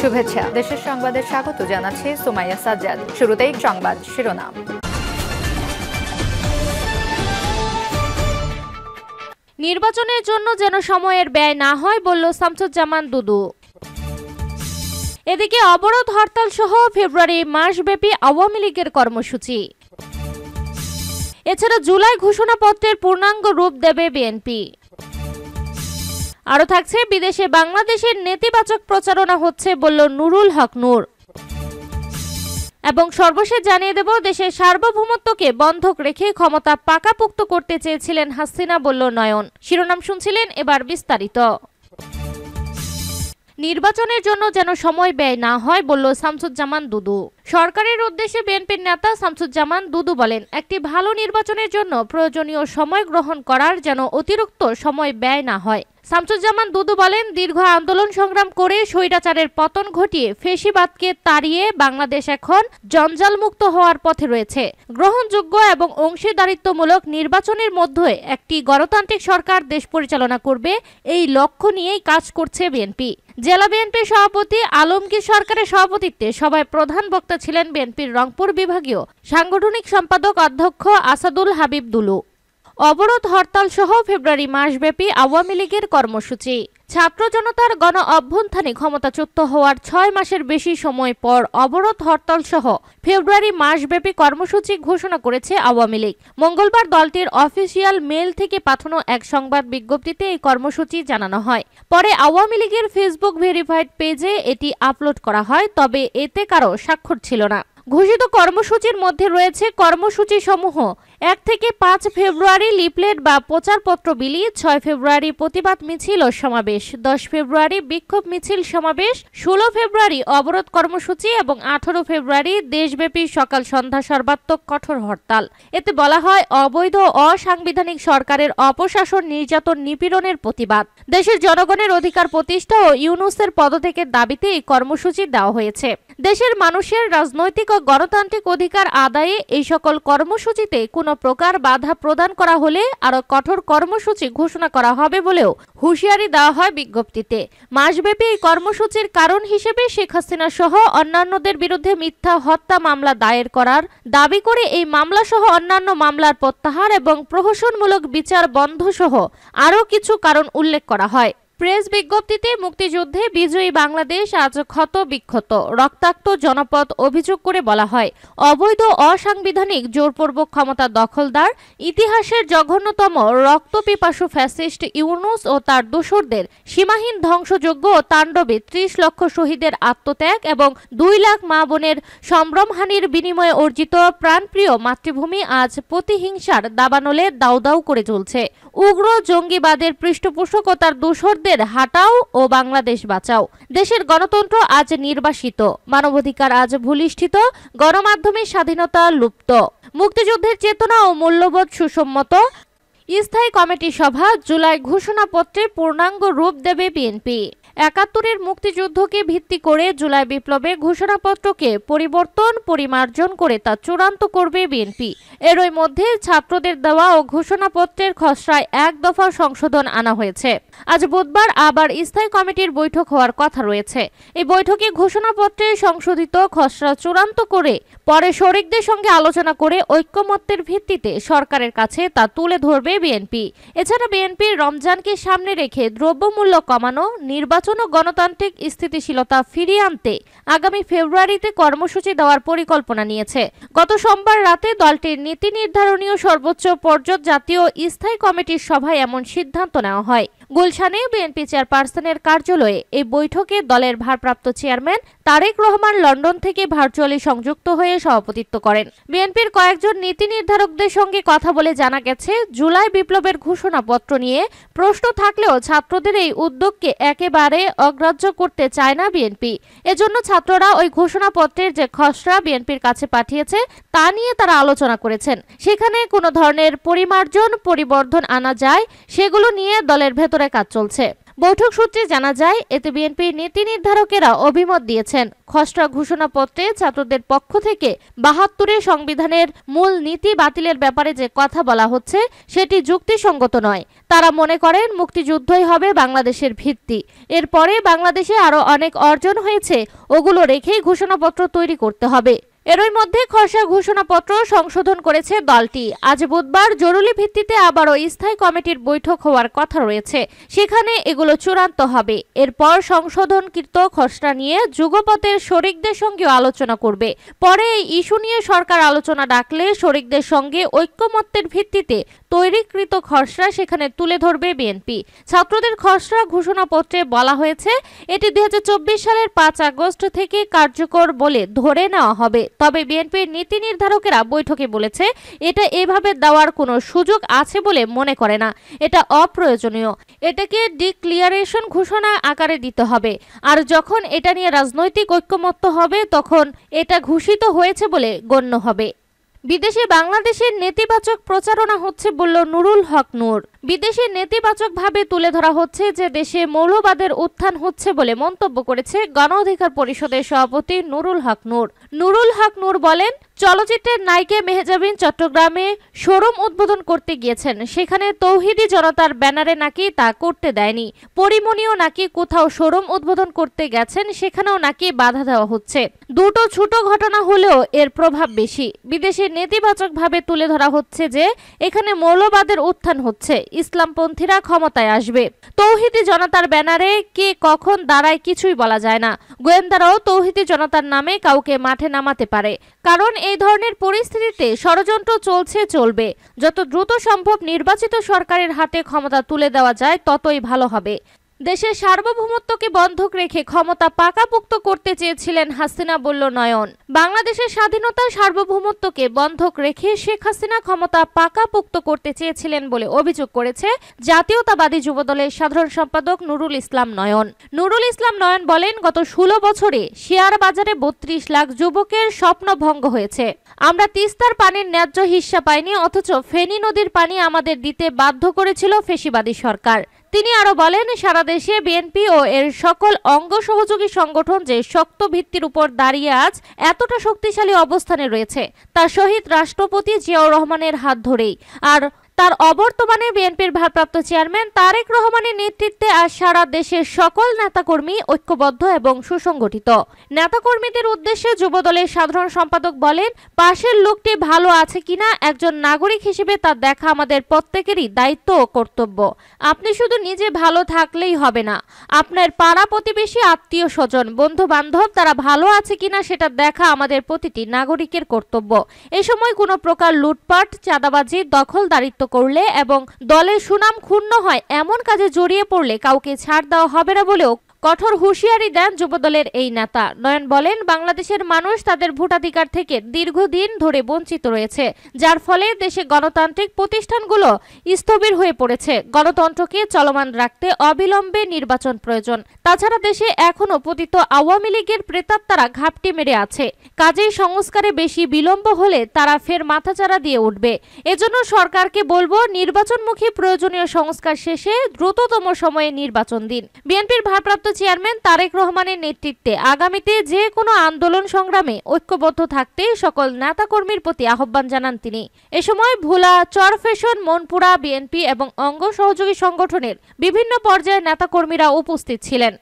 শুভেচ্ছা। দেশের সংবাদে স্বাগত জানাচ্ছি সুমাইয়া সাজ্জাদ। শুরুতেই সংবাদ শিরোনাম। নির্বাচনের জন্য যেন সময়ের ব্যয় না হয় বলল শামসুজ্জামান দুদু। এদিকে অবরোধ হরতাল সহ ফেব্রুয়ারি মাসব্যাপী আওয়ামী লীগের কর্মসূচি। এছাড়া জুলাই ঘোষণাপত্রের পূর্ণাঙ্গ রূপ দেবে বিএনপি। আরও থাকছে বিদেশে বাংলাদেশের নেতিবাচক প্রচারণা হচ্ছে বলল নুরুল হক নূর। এবং সর্বশেষ জানিয়ে দেব, দেশের সার্বভৌমত্বকে বন্ধক রেখে ক্ষমতা পাকাপোক্ত করতে চেয়েছিলেন হাসিনা বলল নয়ন। শিরোনাম শুনছিলেন, এবার বিস্তারিত। নির্বাচনের জন্য যেন সময় ব্যয় না হয় বলল শামসুজ্জামান দুদু। সরকারের উদ্দেশ্যে বিএনপির নেতা শামসুজ্জামান দুদু বলেন, একটি ভালো নির্বাচনের জন্য প্রয়োজনীয় সময় গ্রহণ করার যেন অতিরিক্ত সময় ব্যয় না হয়। শামসুজ্জামান দুদু বলেন, দীর্ঘ আন্দোলন সংগ্রাম করে স্বৈরাচারের পতন ঘটিয়ে ফ্যাসিবাদকে তাড়িয়ে বাংলাদেশ এখন জঞ্জালমুক্ত হওয়ার পথে রয়েছে। গ্রহণযোগ্য এবং অংশীদারিত্বমূলক নির্বাচনের মধ্যে একটি গণতান্ত্রিক সরকার দেশ পরিচালনা করবে, এই লক্ষ্য নিয়েই কাজ করছে বিএনপি। জেলা বিএনপির সভাপতি আলমগীর সরকারের সভাপতিত্বে সভায় প্রধান বক্তা ছিলেন বিএনপির রংপুর বিভাগীয় সাংগঠনিক সম্পাদক অধ্যক্ষ আসাদুল হাবিব দুলু। অবরোধ হরতাল সহ ফেব্রুয়ারি মাসব্যাপী আওয়ামী লীগের কর্মসূচি। ছাত্র জনতার গণ অভ্যুত্থানে ক্ষমতাচ্যুত হওয়ার 6 মাসের বেশি সময় পর অবরোধ হরতাল সহ ফেব্রুয়ারি মাসব্যাপী কর্মসূচি ঘোষণা করেছে আওয়ামী লীগ। মঙ্গলবার দলটির অফিসিয়াল মেইল থেকে পাঠানো এক সংবাদ বিজ্ঞপ্তিতে এই কর্মসূচি জানানো হয়। পরে আওয়ামী লীগের ফেসবুক ভেরিফাইড পেজে এটি আপলোড করা হয়, তবে এতে কারো স্বাক্ষর ছিল না। ঘোষিত কর্মসূচির মধ্যে রয়েছে কর্মসূচি সমূহ: 1 থেকে 5 ফেব্রুয়ারি লিফলেট বা প্রচারপত্র বিলি, 6 ফেব্রুয়ারি প্রতিবাদ মিছিল ও সমাবেশ, 10 ফেব্রুয়ারি বিক্ষোভ মিছিল সমাবেশ, 16 ফেব্রুয়ারি অবরোধ কর্মসূচি এবং 18 ফেব্রুয়ারি দেশব্যাপী সকাল সন্ধ্যা সর্বাত্মক কঠোর হরতাল। এতে বলা হয়, অবৈধ অসাংবিধানিক সরকারের অপশাসন, নির্যাতন, নিপীড়নের প্রতিবাদ, দেশের জনগণের অধিকার প্রতিষ্ঠা ও ইউনূসের পদত্যাগের দাবিতে এই কর্মসূচি দেওয়া হয়েছে। দেশের মানুষের রাজনৈতিক ও গণতান্ত্রিক অধিকার আদায়ে এই সকল কর্মসূচিতে কোনো প্রকার বাধা প্রদান করা হলে আরো কঠোর কর্মসূচি ঘোষণা করা হবে বলেও হুঁশিয়ারি দেওয়া হয় বিজ্ঞপ্তিতে। মাসব্যাপী এই কর্মসূচির কারণ হিসেবে শেখ হাসিনা সহ অন্যান্যদের বিরুদ্ধে মিথ্যা হত্যা মামলা দায়ের করার দাবি করে এই মামলা সহ অন্যান্য মামলার প্রত্যাহার এবং প্রহসনমূলক বিচার বন্ধ সহ আরও কিছু কারণ উল্লেখ করা হয়। প্রেস বিজ্ঞপ্তিতে মুক্তিযুদ্ধে বিজয়ী বাংলাদেশ আজ ক্ষত বিক্ষত, রক্তাক্ত জনপদ অভিযোগ করে বলা হয়, অবৈধ অসাংবিধানিক জোরপূর্বক ক্ষমতা দখলদার, ইতিহাসের জঘন্যতম রক্তপিপাসু ফ্যাসিস্ট ইউনূস ও তার দোসরদের সীমাহীন ধ্বংসযজ্ঞ ও তাণ্ডবে 30 লক্ষ শহীদের আত্মত্যাগ এবং 2 লাখ মা বোনের সম্ভ্রমহানির বিনিময়ে অর্জিত প্রাণপ্রিয় মাতৃভূমি আজ প্রতিহিংসার দাবানলে দাউ দাউ করে চলছে। উগ্র জঙ্গিবাদের পৃষ্ঠপোষকতার দোসরদের হাটাও ও বাংলাদেশ বাঁচাও। দেশের গণতন্ত্র আজ নির্বাসিত, মানবাধিকার আজ ভূলিষ্ঠিত, গণমাধ্যমের স্বাধীনতা লুপ্ত, মুক্তিযুদ্ধের চেতনা ও মূল্যবোধ সুসম্মত। স্থায়ী কমিটি সভা, জুলাই ঘোষণাপত্রের পূর্ণাঙ্গ রূপ দেবে বিএনপি। ৭১-এর মুক্তিযুদ্ধকে ভিত্তি করে জুলাই বিপ্লবে ঘোষণাপত্রকে পরিমার্জন করে তা চূড়ান্ত করবে বিএনপি। এরই মধ্যে ছাত্রদের দেওয়া ও ঘোষণাপত্রের খসড়ায় 1 দফা সংশোধন আনা হয়েছে। আজ বুধবার আবার স্থায়ী কমিটির বৈঠক হওয়ার কথা রয়েছে। এই বৈঠকে ঘোষণাপত্রের সংশোধিত খসড়া চূড়ান্ত করে পরে শরিকদের সঙ্গে আলোচনা করে ঐক্যমত্যের ভিত্তিতে সরকারের কাছে তা তুলে ধরবে বিএনপি। এছাড়া বিএনপির রমজানকে সামনে রেখে দ্রব্যমূল্য কমানো, নির্বাচন ও গণতান্ত্রিক স্থিতিশীলতা ফিরিয়ে আনতে আগামী ফেব্রুয়ারিতে কর্মসূচি দেওয়ার পরিকল্পনা নিয়েছে। গত সোমবার রাতে দলটির নীতি নির্ধারণী সর্বোচ্চ পর্যায় জাতীয় স্থায়ী কমিটির সভায় এমন সিদ্ধান্ত নেওয়া হয়। গুলশানে বিএনপি চেয়ারপারসনের কার্যালয়ে এই বৈঠকে দলের ভারপ্রাপ্ত চেয়ারম্যান তারেক রহমান লন্ডন থেকে ভার্চুয়ালি সংযুক্ত হয়ে সভাপতিত্ব করেন। বিএনপির কয়েকজন নীতি নির্ধারকদের সঙ্গে কথা বলে জানা গেছে, জুলাই বিপ্লবের ঘোষণাপত্র নিয়ে প্রশ্ন থাকলেও ছাত্রদের এই উদ্যোগকে একেবারে অগ্রাহ্য করতে চায় না বিএনপি। এজন্য ছাত্ররা ওই ঘোষণাপত্রের যে খসড়া বিএনপির কাছে পাঠিয়েছে তা নিয়ে তারা আলোচনা করেছেন। সেখানে কোনো ধরনের পরিবর্ধন আনা যায় সেগুলো নিয়ে দলের ভেতরে কাজ চলছে। বৈঠক সূত্রে জানা যায়, এতে বিএনপির নীতি নির্ধারকেরা অভিমত দিয়েছেন। খসড়া ঘোষণাপত্রে ছাত্রদের পক্ষ থেকে ৭২ সংবিধানের মূল নীতি বাতিলের ব্যাপারে যে কথা বলা হচ্ছে সেটি যুক্তিসঙ্গত নয়। তারা মনে করেন মুক্তিযুদ্ধই হবে বাংলাদেশের ভিত্তি। এরপরে বাংলাদেশে আরো অনেক অর্জন হয়েছে, ওগুলো রেখেই ঘোষণাপত্র তৈরি করতে হবে। এরই মধ্যে খসড়া ঘোষণাপত্র সংশোধন করেছে দলটি। আজ বুধবার জরুরি ভিত্তিতে আবারও স্থায়ী কমিটির বৈঠক হওয়ার কথা রয়েছে, সেখানে এগুলো চূড়ান্ত হবে। এরপর সংশোধনকৃত খসড়া নিয়ে যুগপথের শরিকদের সঙ্গেও আলোচনা করবে। পরে এই ইস্যু নিয়ে সরকার আলোচনা ডাকলে শরিকদের সঙ্গে ঐক্যমত্যের ভিত্তিতে তৈরিকৃত খসড়া সেখানে তুলে ধরবে বিএনপি। ছাত্রদের খসড়া ঘোষণাপত্রে বলা হয়েছে এটি ২০২৪ সালের ৫ আগস্ট থেকে কার্যকর বলে ধরে নেওয়া হবে। তবে বিএনপির নীতি নির্ধারকেরা বৈঠকে বলেছে এটা এভাবে দেওয়ার কোনো সুযোগ আছে বলে মনে করে না, এটা অপ্রয়োজনীয়। এটাকে ডিক্লিয়ারেশন ঘোষণা আকারে দিতে হবে, আর যখন এটা নিয়ে রাজনৈতিক ঐক্যমত্য হবে তখন এটা ঘোষিত হয়েছে বলে গণ্য হবে। বিদেশে বাংলাদেশের নেতিবাচক প্রচারণা হচ্ছে বলল নুরুল হক নূর। বিদেশে নেতিবাচকভাবে তুলে ধরা হচ্ছে যে দেশে মৌলবাদের উত্থান হচ্ছে বলে মন্তব্য করেছে গণ অধিকার পরিষদের সভাপতি নুরুল হক নূর। নুরুল হক নূর বলেন, চলচ্চিত্রের নায়িকা মেহজাবিন চট্টগ্রামে শোরুম উদ্বোধন করতে গিয়েছেন, সেখানে তৌহিদি জনতার ব্যানারে নাকি তা করতে দেয়নি। পরিমণিও নাকি কোথাও শোরুম উদ্বোধন করতে গেছেন, সেখানেও নাকি বাধা দেওয়া হচ্ছে। দুটো ছোট ঘটনা হলেও এর প্রভাব বেশি। বিদেশে নেতিবাচকভাবে তুলে ধরা হচ্ছে যে এখানে মৌলবাদের উত্থান হচ্ছে, ইসলামপন্থীরা ক্ষমতায় আসবে। তৌহিদি জনতার ব্যানারে কে কখন দাঁড়ায় কিছুই বলা যায় না। গোয়েন্দারাও তৌহিদি জনতার নামে কাউকে মাঠে নামাতে পারে, কারণ এই ধরনের পরিস্থিতিতে ষড়যন্ত্র চলবে। যত দ্রুত সম্ভব নির্বাচিত সরকারের হাতে ক্ষমতা তুলে দেওয়া যায় ততই ভালো হবে। দেশের সার্বভৌমত্বকে বন্ধক রেখে ক্ষমতা পাকাপোক্ত করতে চেয়েছিলেন হাসিনা বলল নয়ন। বাংলাদেশের স্বাধীনতার সার্বভৌমত্বকে বন্ধক রেখে শেখ হাসিনা ক্ষমতা পাকাপোক্ত করতে চেয়েছিলেন বলে অভিযোগ করেছে জাতীয়তাবাদী যুবদলের সাধারণ সম্পাদক নুরুল ইসলাম নয়ন। নুরুল ইসলাম নয়ন বলেন, গত ১৬ বছরে শেয়ার বাজারে ৩২ লাখ যুবকের স্বপ্ন ভঙ্গ হয়েছে। আমরা তিস্তার পানির ন্যায্য হিস্সা পাইনি, অথচ ফেনী নদীর পানি আমাদের দিতে বাধ্য করেছিল ফ্যাসিবাদী সরকার। তিনি আরো বলেন, সারা দেশে বিএনপি ও এর সকল অঙ্গ সহযোগী সংগঠন যে শক্ত ভিত্তির উপর দাঁড়িয়ে আজ এতটা শক্তিশালী অবস্থানে রয়েছে তা শহীদ রাষ্ট্রপতি জিয়াউর রহমানের হাত ধরেই। আর তার অবর্তমানে বিএনপির ভারপ্রাপ্ত চেয়ারম্যান তারেক রহমানের নেতৃত্বে আজ সারা দেশের সকল নেতাকর্মী ঐক্যবদ্ধ এবং সুসংগঠিত। নেতাকর্মীদের উদ্দেশ্যে যুবদলের সাধারণ সম্পাদক বলেন, পাশের লোকটি ভালো আছে কিনা একজন নাগরিক হিসেবে তা দেখা আমাদের প্রত্যেকেরই দায়িত্ব ও কর্তব্য। আপনি শুধু নিজে ভালো থাকলেই হবে না, আপনার পাড়া প্রতিবেশী, আত্মীয় স্বজন, বন্ধু বান্ধব তারা ভালো আছে কিনা সেটা দেখা আমাদের প্রতিটি নাগরিকের কর্তব্য। এ সময় কোনো প্রকার লুটপাট, চাঁদাবাজি, দখলদারিত্ব করলে এবং দলের সুনাম ক্ষুণ্ণ হয় এমন কাজে জড়িয়ে পড়লে কাউকে ছাড় দেওয়া হবে না বলেও কঠোর হুঁশিয়ারি দেন যুবদলের এই নেতা। নয়ন বলেন, বাংলাদেশের মানুষ তাদের ভোটাধিকার থেকে দীর্ঘদিন ধরে বঞ্চিত রয়েছে, যার ফলে দেশে গণতান্ত্রিক প্রতিষ্ঠানগুলো স্থবির হয়ে পড়েছে। গণতন্ত্রকে চলমান রাখতে অবিলম্বে নির্বাচন প্রয়োজন। তাছাড়া দেশে এখনো পতিত আওয়ামী লীগের প্রেতাত্মারা ঘাপটি মেরে আছে। কাজেই সংস্কারে বেশি বিলম্ব হলে তারা ফের মাথাচাড়া দিয়ে উঠবে। এজন্য সরকারকে বলবো, নির্বাচনমুখী প্রয়োজনীয় সংস্কার শেষে দ্রুততম সময়ে নির্বাচন দিন। বিএনপির ভারপ্রাপ্ত চেয়ারম্যান তারেক রহমানের নেতৃত্বে আগামীতে যে কোনো আন্দোলন সংগ্রামে ঐক্যবদ্ধ থাকতে সকল নেতাকর্মীর প্রতি আহ্বান জানান তিনি। এ সময় ভোলা, চরফ্যাশন, মনপুরা বিএনপি এবং অঙ্গ সহযোগী সংগঠনের বিভিন্ন পর্যায়ের নেতাকর্মীরা উপস্থিত ছিলেন।